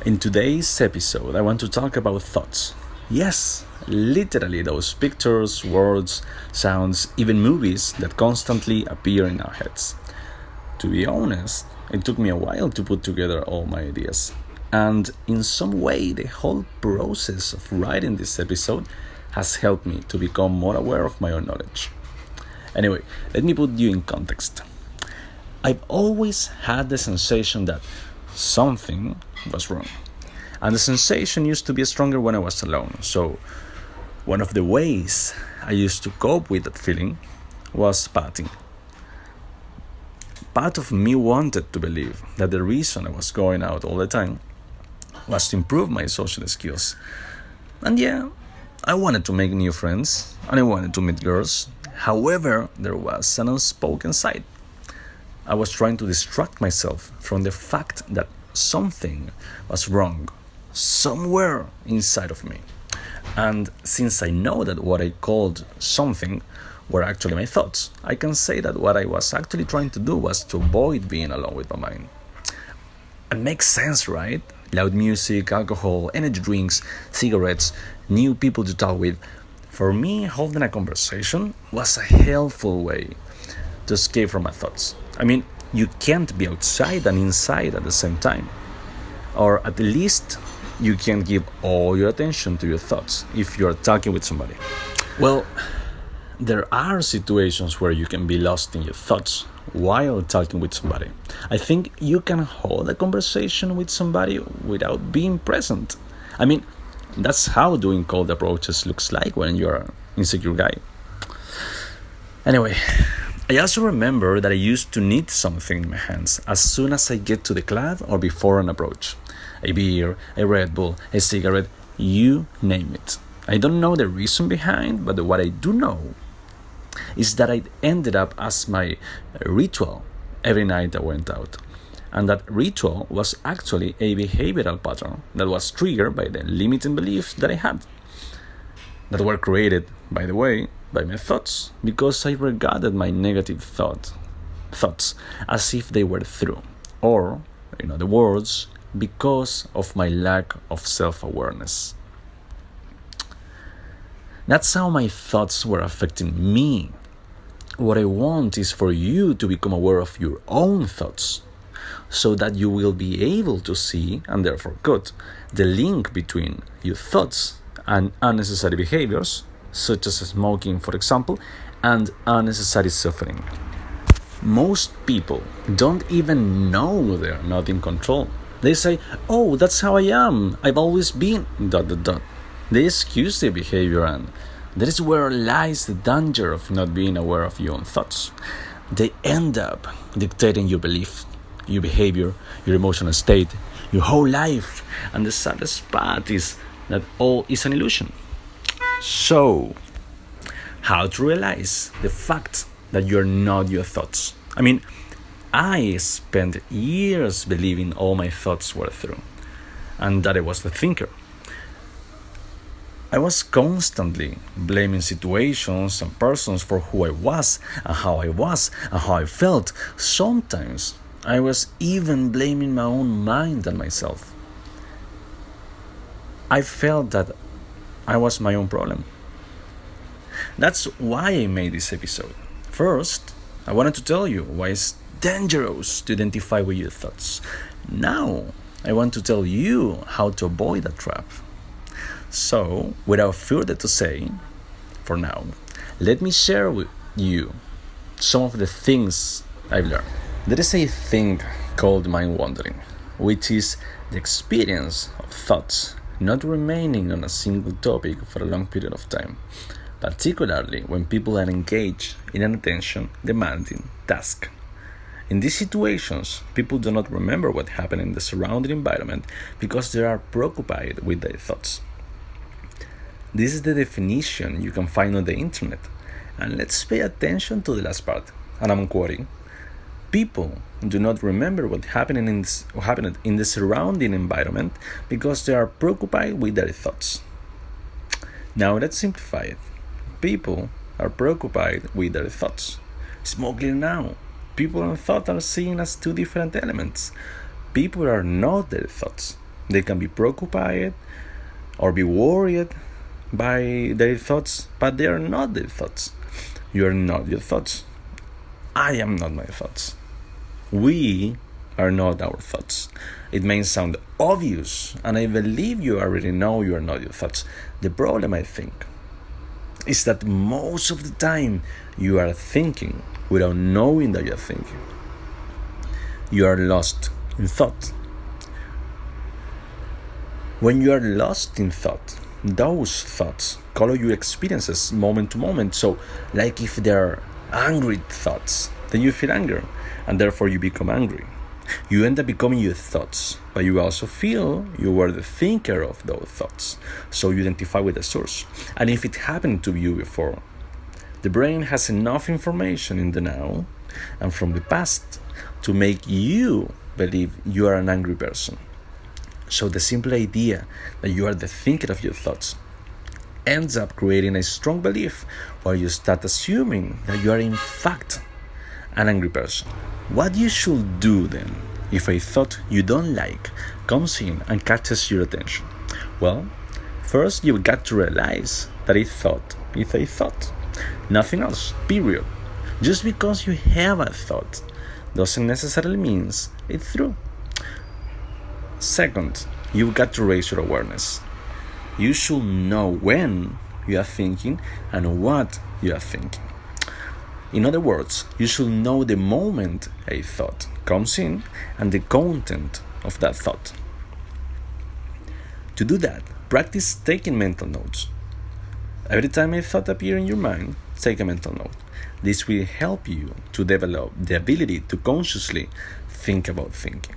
In today's episode, I want to talk about thoughts. Yes, literally those pictures, words, sounds, even movies that constantly appear in our heads. To be honest, it took me a while to put together all my ideas. And in some way, the whole process of writing this episode has helped me to become more aware of my own knowledge. Anyway, let me put you in context. I've always had the sensation that something was wrong. And the sensation used to be stronger when I was alone. So, one of the ways I used to cope with that feeling was patting. Part of me wanted to believe that the reason I was going out all the time was to improve my social skills. And yeah, I wanted to make new friends and I wanted to meet girls. However, there was an unspoken side. I was trying to distract myself from the fact that something was wrong somewhere inside of me. And since I know that what I called something were actually my thoughts, I can say that what I was actually trying to do was to avoid being alone with my mind. It makes sense, right? Loud music, alcohol, energy drinks, cigarettes, new people to talk with. For me, holding a conversation was a helpful way to escape from my thoughts. I mean, you can't be outside and inside at the same time. Or at least you can't give all your attention to your thoughts if you're talking with somebody. Well, there are situations where you can be lost in your thoughts while talking with somebody. I think you can hold a conversation with somebody without being present. I mean, that's how doing cold approaches looks like when you're an insecure guy. Anyway, I also remember that I used to need something in my hands as soon as I get to the club or before an approach. A beer, a Red Bull, a cigarette, you name it. I don't know the reason behind, but what I do know is that it ended up as my ritual every night I went out. And that ritual was actually a behavioral pattern that was triggered by the limiting beliefs that I had. That were created, by the way, by my thoughts, because I regarded my negative thoughts as if they were true, or, in other words, because of my lack of self-awareness. That's how my thoughts were affecting me. What I want is for you to become aware of your own thoughts, so that you will be able to see, and therefore cut, the link between your thoughts and unnecessary behaviors, such as smoking, for example, and unnecessary suffering. Most people don't even know they're not in control. They say, oh, that's how I am, I've always been, ... They excuse their behavior, and that is where lies the danger of not being aware of your own thoughts. They end up dictating your belief, your behavior, your emotional state, your whole life. And the saddest part is that all is an illusion. So, how to realize the fact that you're not your thoughts? I mean, I spent years believing all my thoughts were true, and that I was the thinker. I was constantly blaming situations and persons for who I was, and how I felt. Sometimes I was even blaming my own mind and myself. I felt that I was my own problem. That's why I made this episode. First, I wanted to tell you why it's dangerous to identify with your thoughts. Now, I want to tell you how to avoid that trap. So, without further to say, for now, let me share with you some of the things I've learned. There is a thing called mind wandering, which is the experience of thoughts not remaining on a single topic for a long period of time, particularly when people are engaged in an attention-demanding task. In these situations, people do not remember what happened in the surrounding environment because they are preoccupied with their thoughts. This is the definition you can find on the internet. And let's pay attention to the last part. And I'm quoting, people do not remember what happened in the surrounding environment because they are preoccupied with their thoughts. Now let's simplify it. People are preoccupied with their thoughts. It's more clear now. People and thought are seen as two different elements. People are not their thoughts. They can be preoccupied or be worried by their thoughts, but they are not their thoughts. You are not your thoughts. I am not my thoughts. We are not our thoughts. It may sound obvious, and I believe you already know you are not your thoughts. The problem, I think, is that most of the time you are thinking without knowing that you are thinking. You are lost in thought. When you are lost in thought, those thoughts color your experiences moment to moment. So, like if they are angry thoughts, then you feel anger, and therefore you become angry. You end up becoming your thoughts, but you also feel you were the thinker of those thoughts. So you identify with the source. And if it happened to you before, the brain has enough information in the now and from the past to make you believe you are an angry person. So the simple idea that you are the thinker of your thoughts ends up creating a strong belief where you start assuming that you are in fact an angry person. What you should do then if a thought you don't like comes in and catches your attention? Well, first you've got to realize that a thought is a thought. Nothing else, period. Just because you have a thought doesn't necessarily mean it's true. Second, you've got to raise your awareness. You should know when you are thinking and what you are thinking. In other words, you should know the moment a thought comes in and the content of that thought. To do that, practice taking mental notes. Every time a thought appears in your mind, take a mental note. This will help you to develop the ability to consciously think about thinking.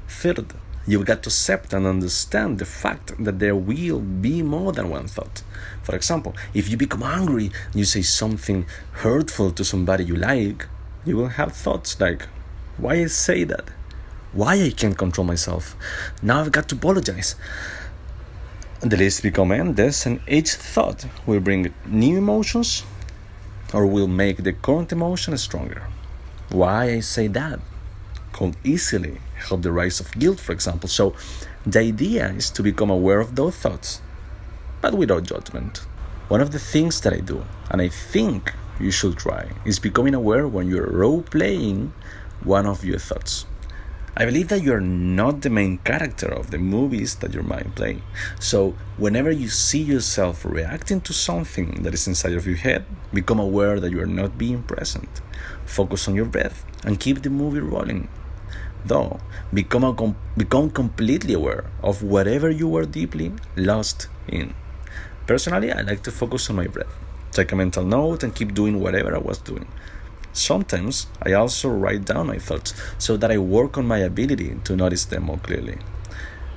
Third, you've got to accept and understand the fact that there will be more than one thought. For example, if you become angry and you say something hurtful to somebody you like, you will have thoughts like, why I say that? Why I can't control myself? Now I've got to apologize. The list becomes endless, and each thought will bring new emotions or will make the current emotion stronger. Why I say that could easily help the rise of guilt, for example. So the idea is to become aware of those thoughts, but without judgment. One of the things that I do, and I think you should try, is becoming aware when you're role-playing one of your thoughts. I believe that you're not the main character of the movies that your mind plays. So whenever you see yourself reacting to something that is inside of your head, become aware that you are not being present. Focus on your breath and keep the movie rolling. Though, become completely aware of whatever you were deeply lost in. Personally, I like to focus on my breath, take a mental note, and keep doing whatever I was doing. Sometimes, I also write down my thoughts so that I work on my ability to notice them more clearly.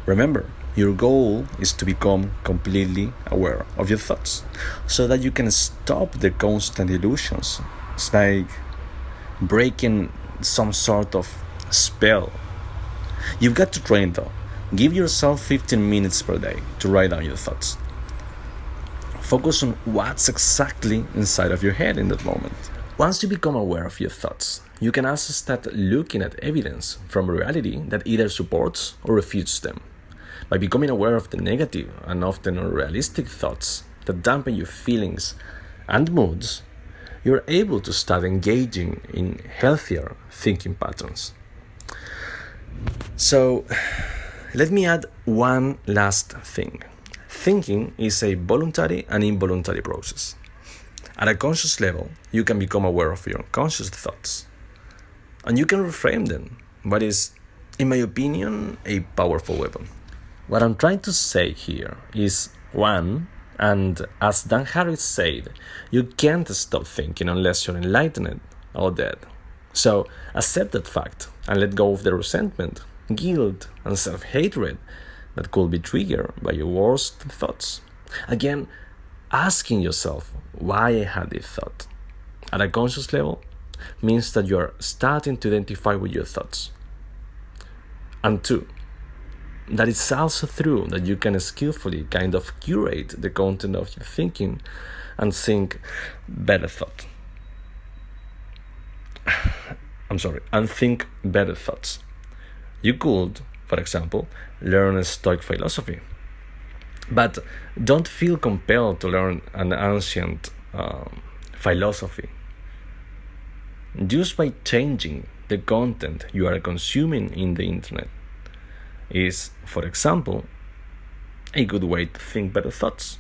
Remember, your goal is to become completely aware of your thoughts so that you can stop the constant illusions. It's like breaking some sort of spell. You've got to train though. Give yourself 15 minutes per day to write down your thoughts. Focus on what's exactly inside of your head in that moment. Once you become aware of your thoughts, you can also start looking at evidence from reality that either supports or refutes them. By becoming aware of the negative and often unrealistic thoughts that dampen your feelings and moods, you're able to start engaging in healthier thinking patterns. So, let me add one last thing. Thinking is a voluntary and involuntary process. At a conscious level, you can become aware of your unconscious thoughts, and you can reframe them, what is, in my opinion, a powerful weapon. What I'm trying to say here is, one, and as Dan Harris said, you can't stop thinking unless you're enlightened or dead. So accept that fact and let go of the resentment, guilt, and self-hatred that could be triggered by your worst thoughts. Again, asking yourself why I had this thought at a conscious level means that you're starting to identify with your thoughts. And two, that it's also true that you can skillfully kind of curate the content of your thinking and think better thoughts. And think better thoughts. You could, for example, learn Stoic philosophy. But don't feel compelled to learn an ancient philosophy. Just by changing the content you are consuming in the internet is, for example, a good way to think better thoughts.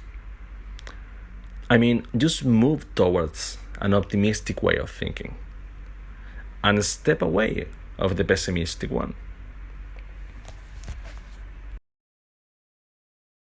I mean, just move towards an optimistic way of thinking and step away of the pessimistic one.